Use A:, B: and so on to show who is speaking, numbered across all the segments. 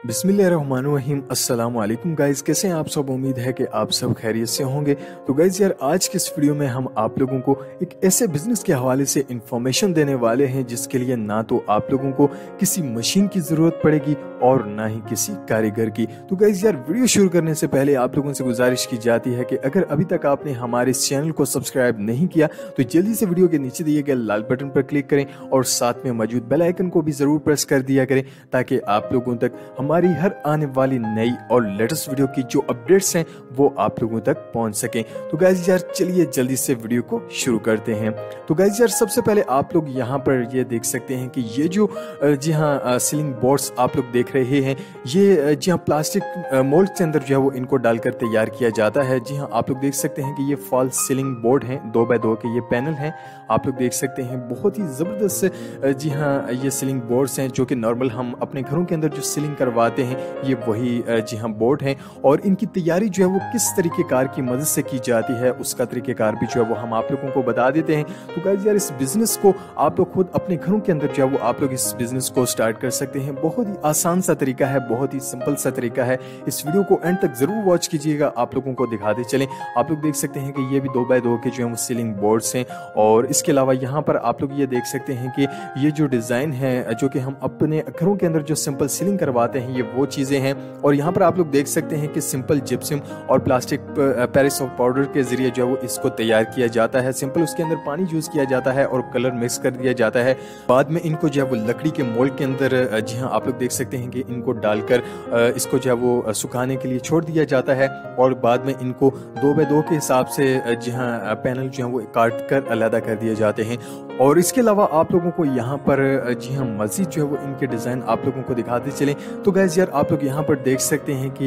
A: बिस्मिल्लाहिर्रहमानिर्रहीम। अस्सलाम वालेकुम गाइस, कैसे हैं आप सब। उम्मीद है कि आप सब खैरियत से होंगे। तो गाइस यार, आज के इस वीडियो में हम आप लोगों को एक ऐसे बिजनेस के हवाले से इंफॉर्मेशन देने वाले हैं जिसके लिए ना तो आप लोगों को किसी मशीन की जरूरत पड़ेगी और ना ही किसी कारीगर की। तो गाइस यार, वीडियो शुरू करने से पहले आप लोगों से गुजारिश की जाती है कि अगर अभी तक आपने हमारे इस चैनल को सब्सक्राइब नहीं किया तो जल्दी से वीडियो के नीचे दिए गए लाल बटन पर क्लिक करें और साथ में मौजूद बेल आइकन को भी जरूर प्रेस कर दिया करें ताकि आप लोगों तक हमारी हर आने वाली नई और लेटेस्ट वीडियो की जो अपडेट्स हैं वो आप लोगों तक पहुंच सकें। तो गाइस यार, चलिए जल्दी से वीडियो को शुरू करते हैं। तो गाइस यार, सबसे पहले आप लोग यहाँ पर ये देख सकते हैं कि ये जो जी हाँ सीलिंग बोर्ड्स आप लोग देख रहे हैं, ये जी हाँ प्लास्टिक मोल्ड के अंदर जो है वो इनको डालकर तैयार किया जाता है। जी हाँ, आप लोग देख सकते हैं कि ये फॉल्स सीलिंग बोर्ड हैं, 2x2 के ये पैनल हैं। आप लोग देख सकते हैं बहुत ही जबरदस्त जी हाँ ये सीलिंग बोर्ड्स हैं जो कि नॉर्मल हम अपने घरों के अंदर जो सीलिंग करवाते हैं ये वही जी हाँ बोर्ड हैं। और इनकी तैयारी जो है वो किस तरीके कार की मदद से की जाती है उसका तरीकेकार भी जो है वो हम आप लोगों को बता देते हैं। तो गाइस यार, इस बिजनेस को आप लोग खुद अपने घरों के अंदर जो है वो आप लोग इस बिजनेस को स्टार्ट कर सकते हैं। बहुत ही आसान सा तरीका है, बहुत ही सिंपल सा तरीका है। इस वीडियो को एंड तक जरूर वॉच कीजिएगा, आप लोगों को दिखाते चलें। आप लोग देख सकते हैं कि ये भी 2x2 के जो है वो सीलिंग बोर्ड्स हैं। और इसके अलावा यहाँ पर आप लोग ये देख सकते हैं कि ये जो डिजाइन है जो कि हम अपने घरों के अंदर जो सिंपल सीलिंग करवाते हैं ये वो चीजें हैं। और यहाँ पर आप लोग देख सकते हैं कि सिंपल जिप्सम और प्लास्टिक पेरिस ऑफ पाउडर के जरिए जो है वो इसको तैयार किया जाता है। सिंपल उसके अंदर पानी यूज किया जाता है और कलर मिक्स कर दिया जाता है। बाद में इनको जो है वो लकड़ी के मोल्ड के अंदर जी हाँ आप लोग देख सकते हैं कि इनको डालकर इसको जो है वो सुखाने के लिए छोड़ दिया जाता है। और बाद में इनको 2x2 के हिसाब से जी हाँ पैनल जो है वो काट कर अलग कर दिए जाते हैं। और इसके अलावा आप लोगों को यहाँ पर जी हाँ मजीद जो है वो इनके डिजाइन आप लोगों को दिखाते चलें। तो गाइस यार, आप लोग यहाँ पर देख सकते हैं कि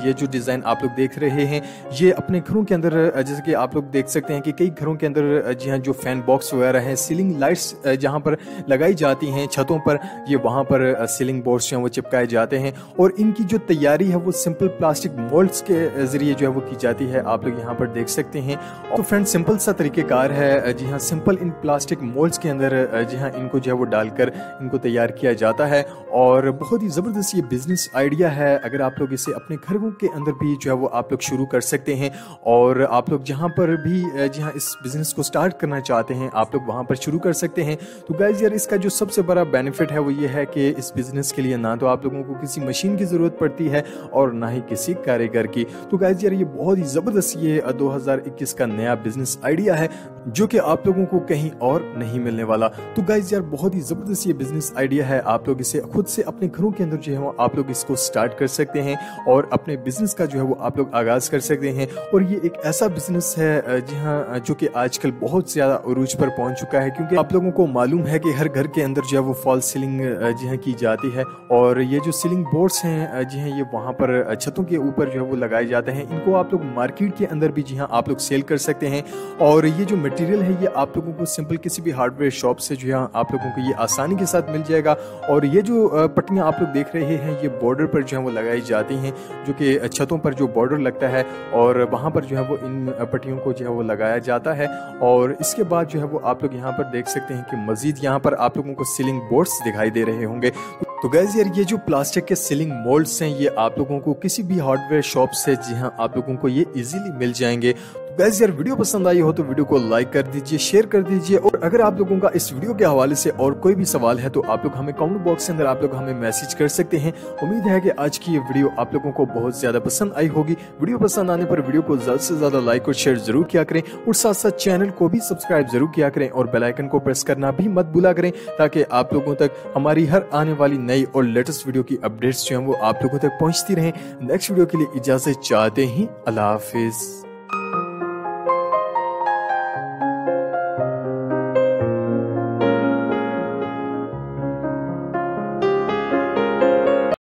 A: ये जो डिजाइन आप लोग देख रहे हैं ये अपने घरों के अंदर जैसे कि आप लोग देख सकते हैं कि कई घरों के अंदर जी हाँ जो फैन बॉक्स वगैरह है, सीलिंग लाइट्स जहाँ पर लगाई जाती हैं छतों पर, ये वहाँ पर सीलिंग बोर्ड्स जो है वो चिपकाए जाते हैं। और इनकी जो तैयारी है वो सिंपल प्लास्टिक मोल्ड्स के जरिए जो है वो की जाती है। आप लोग यहाँ पर देख सकते हैं। तो फ्रेंड, सिंपल सा तरीकेकार है। जी हाँ, सिंपल इन प्लास्टिक मोल्ड्स के अंदर जी हाँ इनको जो है वो डालकर इनको तैयार किया जाता है। और बहुत ही जबरदस्त ये बिजनेस आइडिया है। अगर आप लोग इसे अपने घरों के अंदर भी जो है वो आप लोग शुरू कर सकते हैं। और आप लोग जहाँ पर भी जी हाँ इस बिजनेस को स्टार्ट करना चाहते हैं आप लोग वहाँ पर शुरू कर सकते हैं। तो गाइस यार, इसका जो सबसे बड़ा बेनिफिट है वो ये है कि इस बिजनेस के लिए ना तो आप लोगों को किसी मशीन की जरूरत पड़ती है और ना ही किसी कारीगर की। तो गाइस यार, ये बहुत ही जबरदस्त ये 2021 का नया बिजनेस आइडिया है जो कि आप लोगों को कहीं और नहीं मिलने वाला। तो गाइस यार, बहुत ही जबरदस्त ये बिजनेस आइडिया है। आप लोग इसे खुद से अपने घरों के अंदर जो है वो आप लोग इसको स्टार्ट कर सकते हैं और अपने बिजनेस का जो है वो आप लोग आगाज कर सकते हैं। और ये एक ऐसा बिजनेस है जी हाँ जो कि आजकल बहुत ज्यादा उरूज पर पहुंच चुका है, क्योंकि आप लोगों को मालूम है कि हर घर के अंदर जो है वो फॉल्स सीलिंग जी हाँ की जाती है। और ये जो सीलिंग बोर्ड्स हैं जी हाँ ये वहां पर छतों के ऊपर जो है वो लगाए जाते हैं। इनको आप लोग मार्केट के अंदर भी जी हाँ आप लोग सेल कर सकते हैं। और ये जो मटेरियल है ये आप लोगों को सिंपल किसी भी हार्डवेयर शॉप से जो है आप लोगों को ये आसानी के साथ मिल जाएगा। और ये जो पट्टियां आप लोग देख रहे हैं ये बॉर्डर पर जो है वो लगाई जाती हैं, जो कि छतों पर जो बॉर्डर लगता है और वहां पर जो है वो इन पट्टियों को जो है वो लगाया जाता है। और इसके बाद जो है वो आप लोग यहाँ पर देख सकते हैं कि मजीद यहाँ पर आप लोगों को सीलिंग बोर्ड्स दिखाई दे रहे होंगे। तो गाइस यार, ये जो प्लास्टिक के सीलिंग मोल्ड्स हैं ये आप लोगों को किसी भी हार्डवेयर शॉप से जी हाँ आप लोगों को ये इजीली मिल जाएंगे। गाइस यार, वीडियो पसंद आई हो तो वीडियो को लाइक कर दीजिए, शेयर कर दीजिए। और अगर आप लोगों का इस वीडियो के हवाले से और कोई भी सवाल है तो आप लोग हमें कमेंट बॉक्स के अंदर आप लोग हमें मैसेज कर सकते हैं। उम्मीद है कि आज की ये वीडियो आप लोगों को बहुत ज्यादा पसंद आई होगी। वीडियो पसंद आने पर वीडियो को ज्यादा से ज्यादा लाइक और शेयर जरूर किया करें और साथ साथ चैनल को भी सब्सक्राइब जरूर किया करें और बेल आइकन को प्रेस करना भी मत भूला करें ताकि आप लोगों तक हमारी हर आने वाली नई और लेटेस्ट वीडियो की अपडेट्स जो है वो आप लोगों तक पहुंचती रहें। नेक्स्ट वीडियो के लिए इजाजत चाहते ही अल्लाह हाफिज।